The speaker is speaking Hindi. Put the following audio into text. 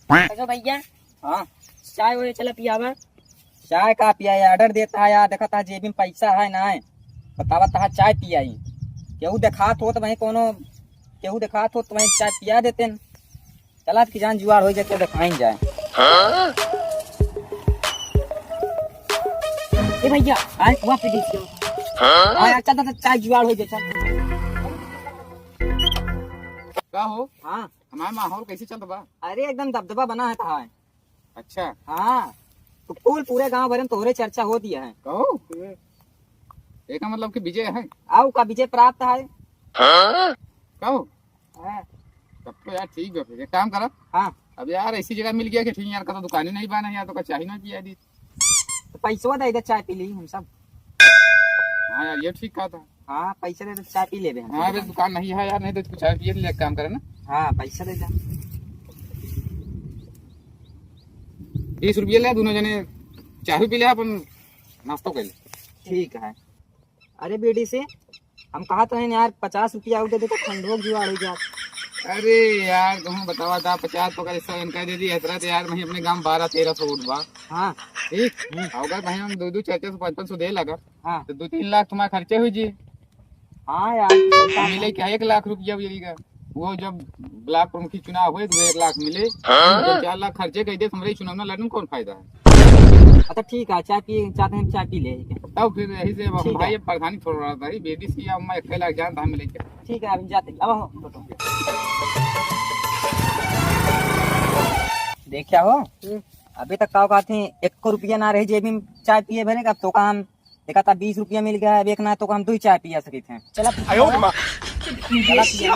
तो भैया हाँ चाय वो चला पियावा। चाय का पिया ऑर्डर देता है यार, देखा था जेबी में पैसा है ना है, बतावा था चाय पियाई। केहू देखात हो तो वहीं कोनो केहू देखात हो तो वहीं चाय पिया देते न। चला कि जान जुआर हो जाए तो दिखाई जाए। ए भैया आए वहाँ पे देखियो। हाँ यार चलता था चाय जुआर हो जाए चल। का हो हाँ हमारा माहौल कैसे चल रहा? अरे एकदम दबदबा बना है कहा है। अच्छा हाँ तो फूल पूरे गांव भर में तोहरे चर्चा हो दिया है। कहो एक मतलब कि विजय है। आओ का विजय प्राप्त है। कहो हाँ तब तो यार ठीक है, फिर एक काम करा। हाँ अब यार ऐसी जगह मिल गया कि ठीक यार, का तो दुकानें नहीं बना यार, तो का चाही ना पिया दी। तो पैसा दे इधर चाय पी ली हम सब। हाँ यार ये ठीक कहा था। हाँ पैसा दे तो चाय पी ले हम। हाँ अभी दुकान नहीं है यार, नहीं तो कुछ चाय पिए ले काम करे ना। हाँ पैसा दे जा। 20 रुपये ले, दोनों जने चाय पी ले, अपन नाश्ता कर ले। ठीक है। अरे बेटी से हम कहा तो है यार 50 रुपया दे दे तो खंडोक जुआड़ हो जात। अरे यार तुम बतावा था 50 तो कर इनका दे दी ऐसा तो यार वही अपने गांव 12-1300 उठ बा। हाँ ठीक अगर भाई हम 2-2 400 500 दे लगा हाँ तो 2-3 लाख तुम्हारे खर्चे हुई जी। हाँ यार मिले क्या 1 लाख रुपया भी का वो जब ब्लॉक प्रमुखी चुनाव हुए तो 1 लाख मिले। जब 4 लाख खर्चे कर दे हमारे चुनाव में लड़ने में कौन फायदा है? अच्छा ठीक है चाय पी चाहते हैं चाय पी ले। तब फिर यही से ठीक भाई परेशानी छोड़ रहा था बेबी सी अब मैं 1 लाख जान था मिले क्या। ठीक है अभी जाते अब हो देखा हो अभी तक का कहते हैं 1 रुपया ना रहे जेबी में चाय पिए भरे का तो का हम देखा था 20 रुपया मिल गया। अब एक ना तो का हम 2 चाय पिया सके थे। चला आयो चला पिया।